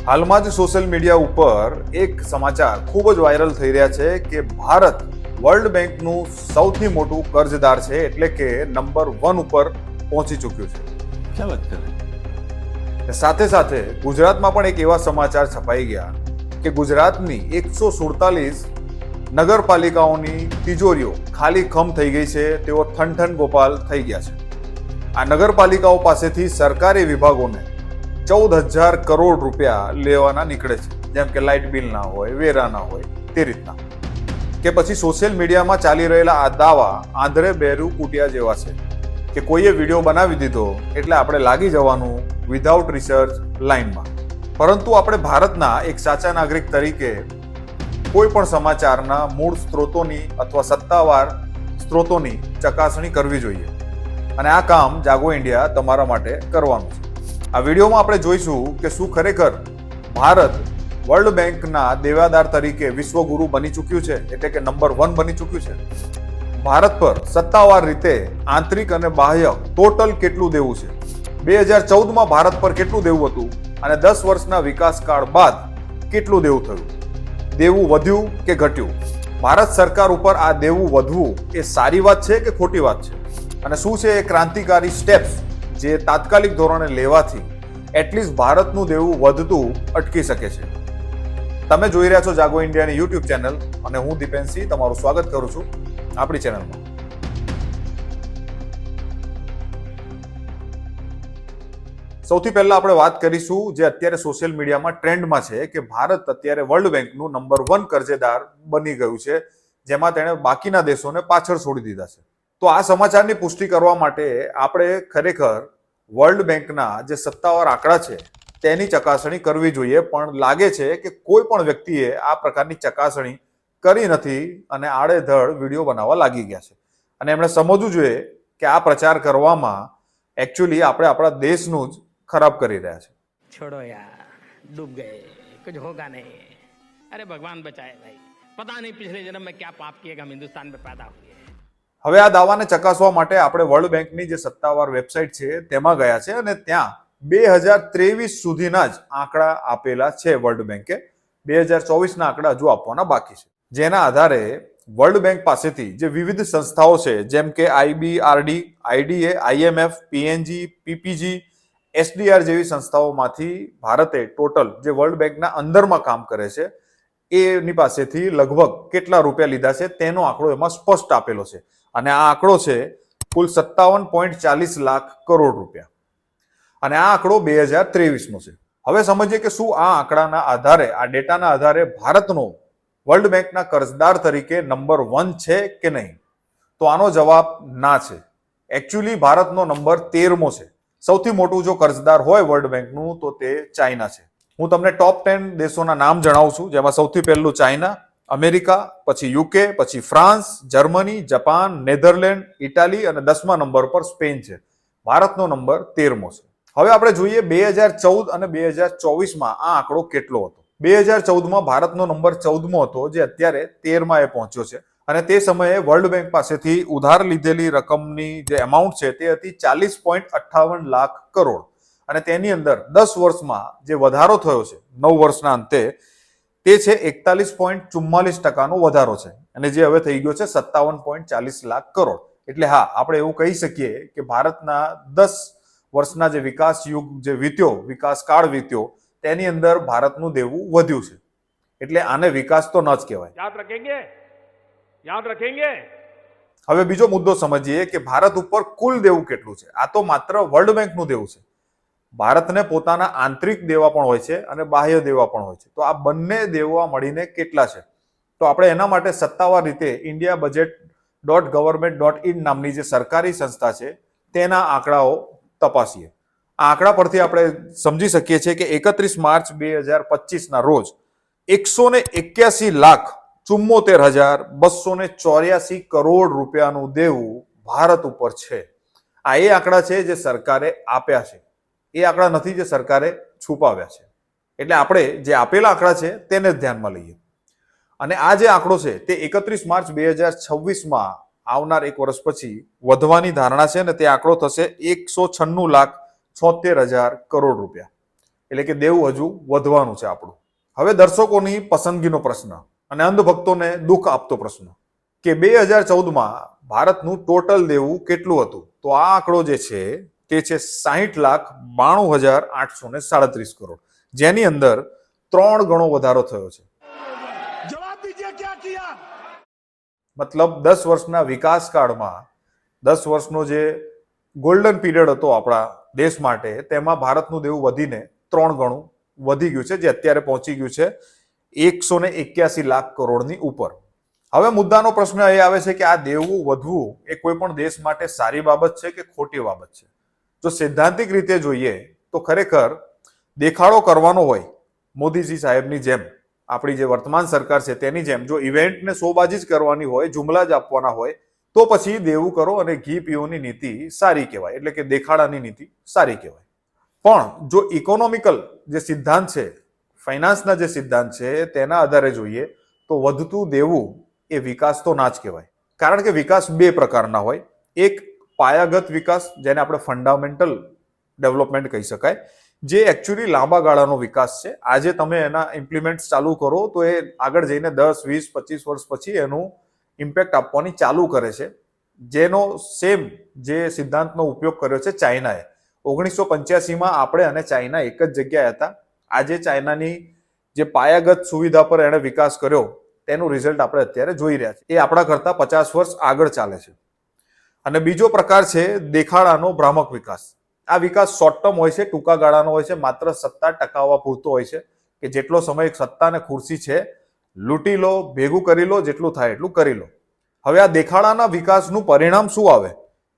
હાલમાં જ social media ઉપર એક સમાચાર ખૂબ જ વાયરલ થઈ રહ્યા છે કે ભારત વર્લ્ડ બેંકનું સૌથી મોટું કર્જદાર છે, એટલે કે નંબર 1 ઉપર પહોંચી ચૂક્યું છે. क्या बात कर रहे हैं? સાથે સાથે ગુજરાતમાં પણ એક એવા સમાચાર છપાઈ ગયા કે ગુજરાતની 147 નગરપાલિકાઓની તિજોરીઓ ખાલી ખમ થઈ ગઈ છે. તેઓ ઠનઠન ગોપાલ થઈ ગયા છે. આ નગરપાલિકાઓ પાસેથી સરકારી વિભાગોને 14,000 કરોડ રૂપિયા લેવાના નીકળે છે, જેમ કે લાઇટ બિલ ના હોય, વેરા ના હોય, તે રીતના. કે પછી સોશિયલ મીડિયામાં ચાલી રહેલા આ દાવા આંધળે બહેરું કૂટ્યા જેવા છે કે કોઈએ વિડીયો બનાવી દીધો એટલે આપણે લાગી જવાનું વિધાઉટ રિસર્ચ લાઈનમાં. પરંતુ આપણે ભારતના એક સાચા નાગરિક તરીકે કોઈ પણ સમાચારના મૂળ સ્ત્રોતોની અથવા સત્તાવાર સ્ત્રોતોની ચકાસણી કરવી જોઈએ, અને આ કામ જાગો ઇન્ડિયા તમારા માટે કરવાનું છે. આ વિડીયોમાં આપણે જોઈશું કે શું ખરેખર ભારત વર્લ્ડ બેંકના દેવાદાર તરીકે વિશ્વગુરુ બની ચૂક્યું છે, એટલે કે નંબર 1 બની ચૂક્યું છે. ભારત પર સત્તાવાર રીતે આંતરિક અને બાહ્ય ટોટલ કેટલું દેવું છે, 2014માં ભારત પર કેટલું દેવું હતું અને 10 વર્ષના વિકાસકાળ બાદ કેટલું દેવું થયું, દેવું વધ્યું કે ઘટ્યું, ભારત સરકાર ઉપર આ દેવું વધવું એ સારી વાત છે કે ખોટી વાત છે, અને શું છે એ ક્રાંતિકારી સ્ટેપ્સ જે તાત્કાલિક ધોરણે લેવાથી એટલીસ્ટ ભારતનું દેવું વધતું અટકી શકે છે. તમે જોઈ રહ્યા છો જાગો ઇન્ડિયાની યુટ્યુબ ચેનલ, અને હું દીપેનસિંહ તમારું સ્વાગત કરું છું આપણી ચેનલમાં. સૌથી પહેલા આપણે વાત કરીશું જે અત્યારે સોશિયલ મીડિયામાં ટ્રેન્ડમાં છે કે ભારત અત્યારે વર્લ્ડ બેંકનું નંબર 1 કર્જદાર બની ગયું છે, જેમાં તેણે બાકીના દેશોને પાછળ છોડી દીધા છે. તો આ સમાચારની પુષ્ટિ કરવા માટે આપણે ખરેખર વર્લ્ડ બેંકના જે સત્તાવાર આંકડા છે તેની ચકાસણી કરવી જોઈએ, પણ લાગે છે કે કોઈ પણ વ્યક્તિએ આ પ્રકારની ચકાસણી કરી નથી અને આડેધડ વિડીયો બનાવવા લાગી ગયા છે. અને એમણે સમજવું જોઈએ કે આ પ્રચાર કરવામાં એકચ્યુઅલી આપણે આપણા દેશનું જ ખરાબ કરી રહ્યા છે. छोड़ो यार, डूब गए, कुछ होगा नहीं. अरे भगवान बचाए भाई, पता नहीं पिछले जन्म में क्या पाप किए हम हिंदुस्तान में पैदा हुए. હવે આ દાવાને ચકાસવા માટે આપણે વર્લ્ડ બેંકની જે સત્તાવાર વેબસાઇટ છે તેમાં ગયા છે, અને ત્યાં 2023 સુધીના જ આંકડા આપેલા છે. વર્લ્ડ બેંકે 2024ના આંકડા હજુ આપવાના બાકી છે, જેના આધારે વર્લ્ડ બેંક પાસેથી જે વિવિધ સંસ્થાઓ છે, જેમ કે IBRD, IDA, IMF, PNG, PPG, SDR જેવી સંસ્થાઓમાંથી ભારતે ટોટલ જે વર્લ્ડ બેંકના અંદરમાં કામ કરે છે એની પાસેથી લગભગ કેટલા રૂપિયા લીધા છે તેનો આંકડો એમાં સ્પષ્ટ આપેલો છે, અને આ આંકડો છે કુલ 57.40 લાખ કરોડ રૂપિયા, અને આ આંકડો 2023નો છે. હવે સમજીએ કે શું આ આંકડાના આધારે, આ ડેટાના આધારે ભારતનો વર્લ્ડ બેંકના કર્જદાર તરીકે નંબર 1 છે કે નહીં? તો આનો જવાબ ના છે. એકચ્યુઅલી ભારતનો નંબર 13મો છે. સૌથી મોટું જો કર્જદાર હોય વર્લ્ડ બેંકનું તો તે ચાઇના છે. હું તમને ટોપ 10 દેશોના નામ જણાવું છું, જેમાં સૌથી પહેલું ચાઇના, અમેરિકા, પછી UK, પછી France, Germany, Japan, Netherland, Italy, અને 10મા નંબર પર સ્પેન છે. ભારતનો નંબર 13મો છે. હવે આપણે જોઈએ 2014 અને 2024માં આ આંકડો કેટલો હતો. 2014માં ભારતનો નંબર 14મો હતો, જે અત્યારે 13માં એ પહોંચ્યો છે, અને તે સમયે વર્લ્ડ બેંક પાસેથી ઉધાર લીધેલી રકમની જે અમાઉન્ટ છે તે હતી 40.58 લાખ કરોડ, અને તેની અંદર 10 વર્ષમાં જે વધારો થયો છે 9 વર્ષના અંતે તે છે 41.44% વધારો છે, અને જે હવે થઈ ગયો છે 57.40 લાખ કરોડ. એટલે હા, આપણે એવું કહી શકીએ કે ભારતના 10 વર્ષના જે વિકાસ યુગ જે વીત્યો, વિકાસ કાળ વીત્યો, તેની અંદર ભારતનું દેવું વધ્યું છે. એટલે આને વિકાસ તો ન જ કહેવાય. યાદ રખેંગે. હવે બીજો મુદ્દો સમજીએ કે ભારત ઉપર કુલ દેવું કેટલું છે. આ તો માત્ર વર્લ્ડ બેંકનું દેવું છે. ભારતને પોતાના આંતરિક દેવા પણ હોય છે અને બાહ્ય દેવા પણ હોય છે. તો આ બંને દેવા મળીને કેટલા છે? તો આપણે એના માટે સત્તાવાર રીતે indiabudget.government.in નામની જે સરકારી સંસ્થા છે તેના આંકડાઓ તપાસીએ. આ આંકડા પરથી આપણે સમજી શકીએ છીએ કે 31 માર્ચ 2025ના રોજ 181,74,284 કરોડ રૂપિયાનું દેવું ભારત ઉપર છે. આ એ આંકડા છે જે સરકારે આપ્યા છે, એ આંકડા નથી જે સરકારે છુપાવ્યા છે. એટલે આપણે જે આપેલા આંકડા છે તેને જ ધ્યાનમાં લઈએ. અને આ જે આંકડો છે તે 31 માર્ચ 2026માં આવનાર એક વર્ષ પછી વધવાની ધારણા છે, અને તે આંકડો થશે 196,76,000 કરોડ રૂપિયા. એટલે કે દેવું હજુ વધવાનું છે આપણું. હવે દર્શકોની પસંદગીનો પ્રશ્ન અને અંધભક્તોને દુઃખ આપતો પ્રશ્ન કે 2014માં ભારતનું ટોટલ દેવું કેટલું હતું? તો આ આંકડો જે છે તે છે 60,92,837 કરોડ, જેની અંદર 3 ગણો વધારો થયો છે. મતલબ 10 વર્ષના વિકાસ કાળમાં 10 વર્ષનો જે ગોલ્ડન પીરિયડ હતો આપણા દેશ માટે, તેમાં ભારતનું દેવું વધીને 3 ગણું વધી ગયું છે, જે અત્યારે પહોંચી ગયું છે 181 લાખ કરોડની ઉપર. હવે મુદ્દાનો પ્રશ્ન એ આવે છે કે આ દેવું વધવું એ કોઈ પણ દેશ માટે સારી બાબત છે કે ખોટી બાબત છે? જો સૈદ્ધાંતિક રીતે જોઈએ તો ખરેખર દેખાડો કરવાનો હોય મોદીજી સાહેબની જેમ, આપણી જે વર્તમાન સરકાર છે તેની જેમ, જો ઇવેન્ટને શોબાજી જ કરવાની હોય, જુમલા જ આપવાના હોય, તો પછી દેવું કરો અને ઘી પીઓની નીતિ સારી કહેવાય, એટલે કે દેખાડાની નીતિ સારી કહેવાય. પણ જો ઇકોનોમિકલ જે સિદ્ધાંત છે, ફાઇનાન્સના જે સિદ્ધાંત છે તેના આધારે જોઈએ તો વધતું દેવું એ વિકાસ તો ના જ કહેવાય. કારણ કે વિકાસ બે પ્રકારના હોય. એક પાયાગત વિકાસ, જેને આપણે ફંડામેન્ટલ ડેવલપમેન્ટ કહી શકાય, જે એકચ્યુઅલી લાંબા ગાળાનો વિકાસ છે. આજે તમે એના ઇમ્પ્લિમેન્ટ ચાલુ કરો તો એ આગળ જઈને 10, 20, 25 વર્ષ પછી એનું ઇમ્પેક્ટ આપવાની ચાલુ કરે છે. જેનો સેમ જે સિદ્ધાંતનો ઉપયોગ કર્યો છે ચાઇનાએ. 1985માં આપણે અને ચાઇના એક જ જગ્યાએ હતા. આજે ચાઇનાની જે પાયાગત સુવિધા પર એણે વિકાસ કર્યો તેનું રિઝલ્ટ આપણે અત્યારે જોઈ રહ્યા છીએ. એ આપણા કરતા 50 વર્ષ આગળ ચાલે છે. અને બીજો પ્રકાર છે દેખાડાનો ભ્રામક વિકાસ. આ વિકાસ શોર્ટ ટર્મ હોય છે, ટૂંકા ગાળાનો હોય છે, માત્ર સત્તા ટકાવવા પૂરતો હોય છે કે જેટલો સમય સત્તા અને ખુરશી છે લૂંટી લો, ભેગું કરી લો, જેટલું થાય એટલું કરી લો. હવે આ દેખાડાના વિકાસનું પરિણામ શું આવે?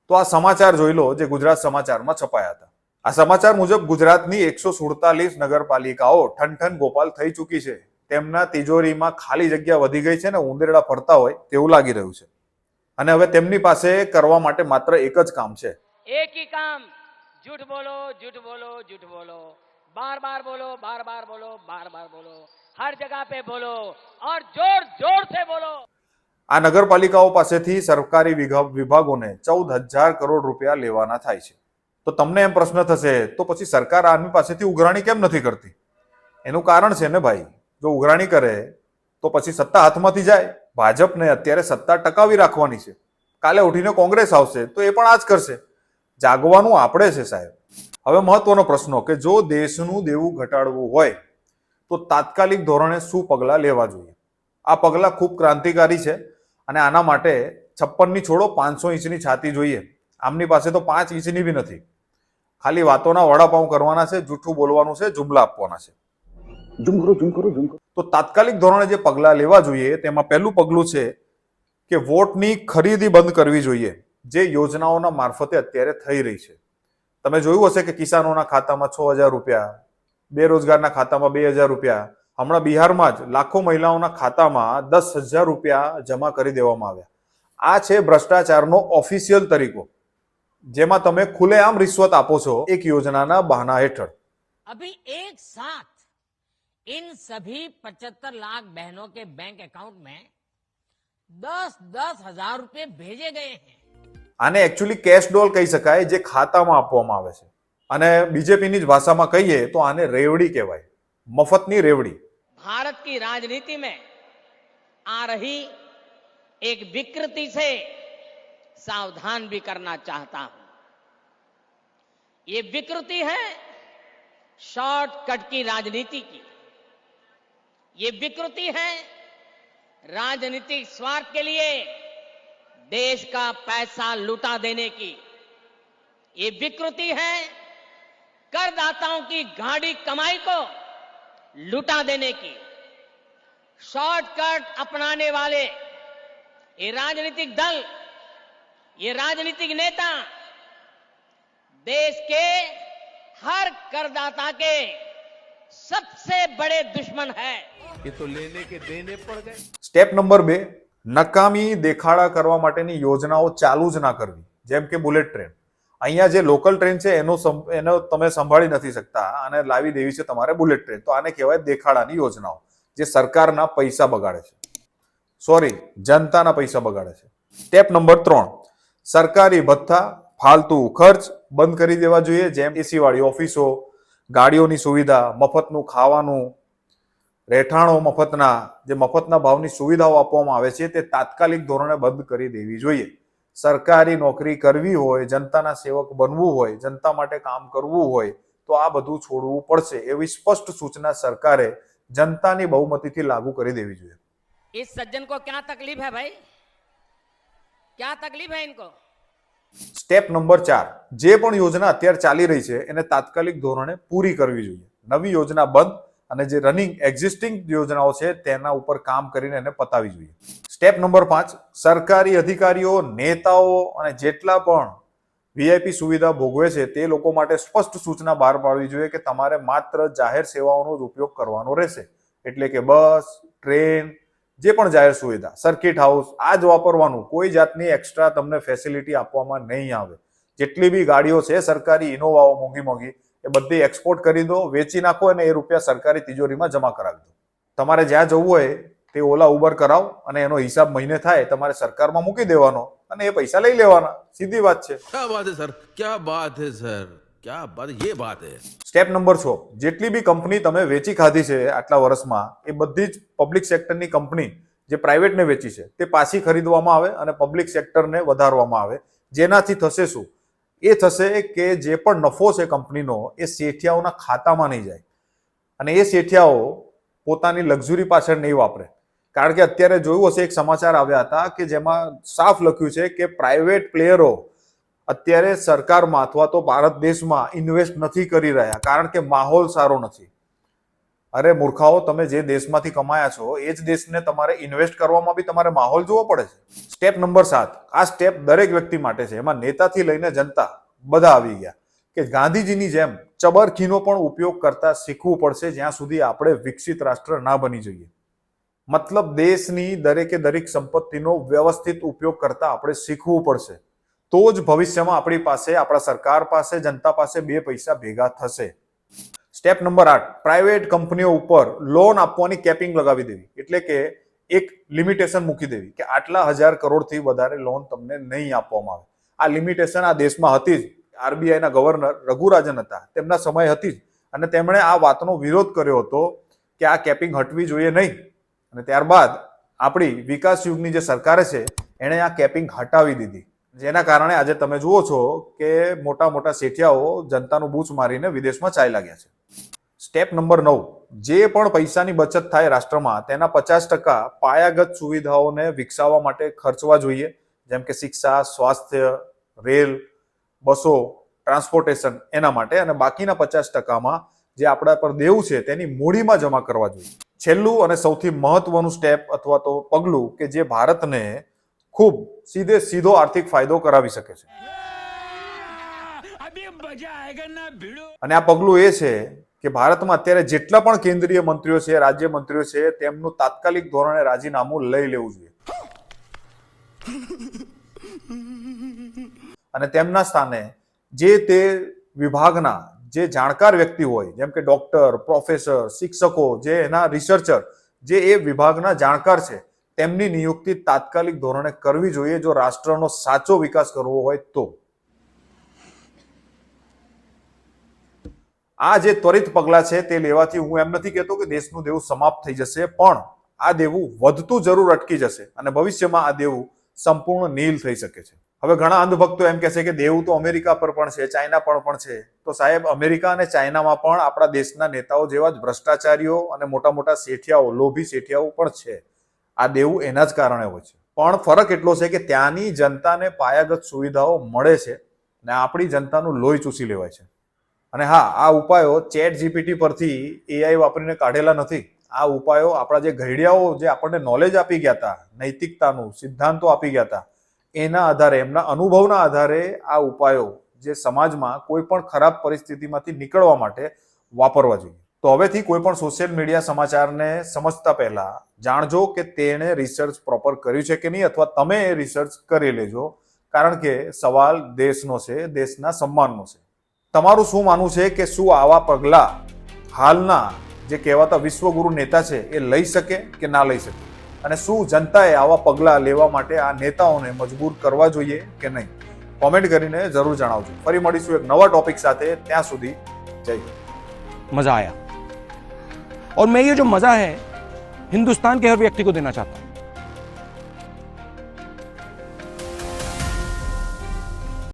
તો આ સમાચાર જોઈ લો જે ગુજરાત સમાચારમાં છપાયા હતા. આ સમાચાર મુજબ ગુજરાતની 147 નગરપાલિકાઓ ઠનઠન ગોપાલ થઈ ચૂકી છે. તેમના તિજોરીમાં ખાલી જગ્યા વધી ગઈ છે ને ઉંદરડા ફરતા હોય તેવું લાગી રહ્યું છે. અને હવે તેમની પાસે કરવા માટે માત્ર એક જ કામ છે. एक ही काम, झूठ बोलो, झूठ बोलो, झूठ बोलो, बार बार बोलो, बार बार बोलो, बार बार बोलो, हर जगह पे बोलो और जोर जोर से बोलो. આ નગરપાલિકાઓ પાસેથી સરકારી વિભાગોને 14,000 કરોડ રૂપિયા લેવાના થાય છે. તો તમને એમ પ્રશ્ન થશે, તો પછી સરકાર આની પાસેથી ઉઘરાણી કેમ નથી કરતી? એનું કારણ છે ને ભાઈ, જો ઉઘરાણી કરે તો પછી સત્તા હાથમાંથી જાય. ભાજપને અત્યારે સત્તા ટકાવી રાખવાની છે. કાલે ઉઠીને કોંગ્રેસ આવશે તો એ પણ આ જ કરશે. જાગવાનું આપણે છે સાહેબ. હવે મહત્વનો પ્રશ્ન કે જો દેશનું દેવું ઘટાડવું હોય તો તાત્કાલિક ધોરણે શું પગલાં લેવા જોઈએ? આ પગલાં ખૂબ ક્રાંતિકારી છે અને આના માટે 56ની છોડો 500 ઇંચની છાતી જોઈએ. આમની પાસે તો 5 ઇંચની બી નથી. ખાલી વાતોના વડાપાઉં કરવાના છે, જૂઠું બોલવાનું છે, જુમલા આપવાના છે. તો તાત્કાલિક ધોરણે જે પગલાં લેવા જોઈએ તેમાં પહેલું પગલું છે કે વોટની ખરીદી બંધ કરવી જોઈએ, જે યોજનાઓના મારફતે અત્યારે થઈ રહી છે. તમે જોયું હશે કે કિસાનોના ખાતામાં 6,000 રૂપિયા, બેરોજગારના ખાતામાં 2,000 રૂપિયા, હમણાં બિહારમાં જ લાખો મહિલાઓના ખાતામાં 10,000 રૂપિયા જમા કરી દેવામાં આવ્યા. આ છે ભ્રષ્ટાચારનો ઓફિશિયલ તરીકો, જેમાં તમે ખુલ્લેઆમ રિશ્વત આપો છો એક યોજનાના બહાના હેઠળ. अभी एक साथ इन सभी 75 लाख बहनों के बैंक अकाउंट में 10-10 हजार रुपए भेजे गए हैं. આને એકચ્યુઅલી કેશ ડોલ કહી શકાય, જે ખાતામાં આપવામાં આવે છે. અને બીજેપીની જ ભાષામાં કહીએ તો આને રેવડી કહેવાય, મફતની રેવડી. भारत की राजनीति में आ रही एक विकृति से सावधान भी करना चाहता हूं. ये विकृति है शॉर्टकट की राजनीति की. ये विकृति है राजनीतिक स्वार्थ के लिए देश का पैसा लुटा देने की. ये विकृति है करदाताओं की गाढ़ी कमाई को लुटा देने की. शॉर्टकट अपनाने वाले ये राजनीतिक दल, ये राजनीतिक नेता देश के हर करदाता के सबसे बड़े दुश्मन है. ये तो लेने के देने पड़ गए. સ્ટેપ નંબર 2, નકામી દેખાડા કરવા માટેની યોજનાઓ ચાલુ જ ના કરવી. જેમ કે બુલેટ ટ્રેન. અહીંયા જે લોકલ ટ્રેન છે એનો તમે સંભાળી નથી શકતા અને લાવી દેવી છે તમારે બુલેટ ટ્રેન. તો આને કહેવાય દેખાડાની યોજનાઓ, જે સરકારના પૈસા બગાડે છે. સોરી, જનતાના પૈસા બગાડે છે. સ્ટેપ નંબર 3, સરકારી ભથ્થા, ફાલતુ ખર્ચ બંધ કરી દેવા જોઈએ. જેમ એસી વાળી ઓફિસો, ગાડીઓની સુવિધા, મફતનું ખાવાનું, રહેઠાણો મફતના, જે મફતના ભાવની સુવિધાઓ આપવામાં આવે છે તે તાત્કાલિક ધોરણે બંધ કરી દેવી જોઈએ. સરકારી નોકરી કરવી હોય, જનતાના સેવક બનવું હોય, જનતા માટે કામ કરવું હોય તો આ બધું છોડવું પડશે એવી સ્પષ્ટ સૂચના સરકારે જનતાની બહુમતીથી લાગુ કરી દેવી જોઈએ. इस सज्जन को क्या तकलीफ है भाई, क्या तकलीफ है इनको? સ્ટેપ નંબર 4, જે પણ યોજના અત્યારે ચાલી રહી છે એને તાત્કાલિક ધોરણે પૂરી કરવી જોઈએ. નવી યોજના બંધ અને જે રનિંગ એક્ઝિસ્ટિંગ યોજનાઓ છે તેના ઉપર કામ કરીને એને પતાવી જોઈએ. સ્ટેપ નંબર 5, સરકારી અધિકારીઓ, નેતાઓ અને જેટલા પણ વીઆઈપી સુવિધા ભોગવે છે તે લોકો માટે સ્પષ્ટ સૂચના બહાર પાડવી જોઈએ કે તમારે માત્ર જાહેર સેવાઓનો જ ઉપયોગ કરવાનો રહેશે. એટલે કે બસ, ટ્રેન, જે પણ જાહેર સુવિધા, સર્કિટ હાઉસ, આ જ વાપરવાનું. કોઈ જાતની એક્સ્ટ્રા તમને ફેસિલિટી આપવામાં નહીં આવે. જેટલી બી ગાડીઓ છે સરકારી, ઇનોવાઓ મોંઘી મોંઘી, એ બધી એક્સપોર્ટ કરી દો, વેચી નાખો અને એ રૂપિયા સરકારી તિજોરીમાં જમા કરાવી દો. તમારે જ્યાં જવું હોય તે ઓલા ઉબર કરાવો અને એનો હિસાબ મહિને થાય તમારે સરકારમાં મૂકી દેવાનો અને એ પૈસા લઈ લેવાના. સીધી વાત છે. क्या बात है सर, क्या बात है सर, क्या बात, ये बात है. સ્ટેપ નંબર 6, જેટલી બી કંપની તમે વેચી ખાધી છે આટલા વર્ષમાં એ બધી જ પબ્લિક સેક્ટરની કંપની જે પ્રાઇવેટને વેચી છે તે પાછી ખરીદવામાં આવે અને પબ્લિક સેક્ટરને વધારવામાં આવે. જેનાથી થશે શું? એ થશે કે જે પણ નફો છે કંપનીનો એ શેઠિયાઓના ખાતામાં નહીં જાય અને એ શેઠિયાઓ પોતાની લક્ઝરી પાછળ નહીં વાપરે. કારણ કે અત્યારે જોયું હશે, એક સમાચાર આવ્યા હતા કે જેમાં સાફ લખ્યું છે કે પ્રાઇવેટ પ્લેયરો અત્યારે સરકારમાં અથવા તો ભારત દેશમાં ઇન્વેસ્ટ નથી કરી રહ્યા કારણ કે માહોલ સારો નથી. અરે મૂર્ખાઓ, તમે જે દેશમાંથી કમાયા છો એ જ દેશને તમારે ઇન્વેસ્ટ કરવામાં બી તમારે માહોલ જોવો પડે છે. સ્ટેપ નંબર 7, આ સ્ટેપ દરેક વ્યક્તિ માટે છે. એમાં નેતાથી લઈને જનતા બધા આવી ગયા કે ગાંધીજીની જેમ ચબરખીનો પણ ઉપયોગ કરતા શીખવું પડશે જ્યાં સુધી આપણે વિકસિત રાષ્ટ્ર ના બની જઈએ. મતલબ દેશની દરેકે દરેક સંપત્તિનો વ્યવસ્થિત ઉપયોગ કરતા આપણે શીખવું પડશે. તો જ ભવિષ્યમાં આપણી પાસે, આપણા સરકાર પાસે, જનતા પાસે બે પૈસા ભેગા થશે. સ્ટેપ નંબર 8, પ્રાઇવેટ કંપનીઓ ઉપર લોન આપવાની કેપિંગ લગાવી દેવી. એટલે કે એક લિમિટેશન મૂકી દેવી કે આટલા 1000 કરોડથી વધારે લોન તમને નહીં આપવામાં આવે. આ લિમિટેશન આ દેશમાં હતી જ. આરબીઆઈના ગવર્નર રઘુરાજન હતા, તેમના સમય હતી જ અને તેમણે આ વાતનો વિરોધ કર્યો હતો કે આ કેપિંગ હટવી જોઈએ નહીં. અને ત્યારબાદ આપણી વિકાસ યુગની જે સરકાર છે એણે આ કેપિંગ હટાવી દીધી. જેના કારણે આજે તમે જુઓ છો કે મોટા મોટા શેઠિયાઓ જનતાનું બૂચ મારીને વિદેશમાં ચાલ્યા ગયા છે. સ્ટેપ નંબર 9, જે પણ પૈસાની બચત થાય રાષ્ટ્રમાં તેના 50% પાયાગત સુવિધાઓને વિકસાવવા માટે ખર્ચવા જોઈએ. જેમ કે શિક્ષા, સ્વાસ્થ્ય, રેલ, બસો, ટ્રાન્સપોર્ટેશન, એના માટે. અને બાકીના 50%માં જે આપણા પર દેવું છે તેની મૂડીમાં જમા કરવા જોઈએ. છેલ્લું અને સૌથી મહત્વનું સ્ટેપ અથવા તો પગલું કે જે ભારતને ખૂબ સીધો આર્થિક ફાયદો કરાવી શકે છે અને આ પગલું એ છે કે ભારતમાં અત્યારે જેટલા પણ કેન્દ્રીય મંત્રીઓ છે, રાજ્ય મંત્રીઓ છે, તેમનું તાત્કાલિક ધોરણે રાજીનામું લઈ લેવું જોઈએ અને તેમના સ્થાને જે તે વિભાગના જે જાણકાર વ્યક્તિ હોય, જેમ કે ડોક્ટર, પ્રોફેસર, શિક્ષકો, જે એના રિસર્ચર, જે એ વિભાગના જાણકાર છે, તેમની નિયુક્તિ તાત્કાલિક ધોરણે કરવી જોઈએ જો રાષ્ટ્રનો સાચો વિકાસ કરવો હોય તો. આ જે ત્વરિત પગલાં છે તે લેવાથી હું એમ નથી કહેતો કે દેશનું દેવું સમાપ્ત થઈ જશે, પણ આ દેવું વધતું જરૂર અટકી જશે અને ભવિષ્યમાં આ દેવું સંપૂર્ણ નીલ થઈ શકે છે. હવે ઘણા અંધભક્તો એમ કહેશે કે દેવું તો અમેરિકા પર પણ છે, ચાઇના પર પણ છે. તો સાહેબ, અમેરિકા અને ચાઇનામાં પણ આપણા દેશના નેતાઓ જેવા જ ભ્રષ્ટાચારીઓ અને મોટા મોટા શેઠિયાઓ, લોભી શેઠિયાઓ પણ છે. આ દેવું એના જ કારણે હોય છે. પણ ફરક એટલો છે કે ત્યાંની જનતાને પાયાગત સુવિધાઓ મળે છે અને આપણી જનતાનું લોહી ચૂસી લેવાય છે. અને હા, આ ઉપાયો ચેટ જીપીટી પરથી એઆઈ વાપરીને કાઢેલા નથી. આ ઉપાયો આપણા જે ઘડિયાઓ જે આપણને નોલેજ આપી ગયા હતા, નૈતિકતાનું સિદ્ધાંતો આપી ગયા હતા, એના આધારે, એમના અનુભવના આધારે આ ઉપાયો જે સમાજમાં કોઈ પણ ખરાબ પરિસ્થિતિમાંથી નીકળવા માટે વાપરવા જોઈએ. તો હવેથી કોઈ પણ સોશિયલ મીડિયા સમાચારને સમજતા પહેલા જાણજો કે તેણે રિસર્ચ પ્રોપર કર્યું છે કે નહીં, અથવા તમે એ રિસર્ચ કરી લેજો, કારણ કે સવાલ દેશનો છે, દેશના સન્માનનો છે. તમારું શું માનવું છે કે શું આવા પગલાં હાલના જે કહેવાતા વિશ્વગુરુ નેતા છે એ લઈ શકે કે ના લઈ શકે, અને શું જનતાએ આવા પગલાં લેવા માટે આ નેતાઓને મજબૂર કરવા જોઈએ કે નહીં? કોમેન્ટ કરીને જરૂર જણાવજો. ફરી મળીશું એક નવા ટોપિક સાથે. ત્યાં સુધી જય હિન્દ. मजा आया और मैं ये जो मजा है हिंदुस्तान के हर व्यक्ति को देना चाहता हूं।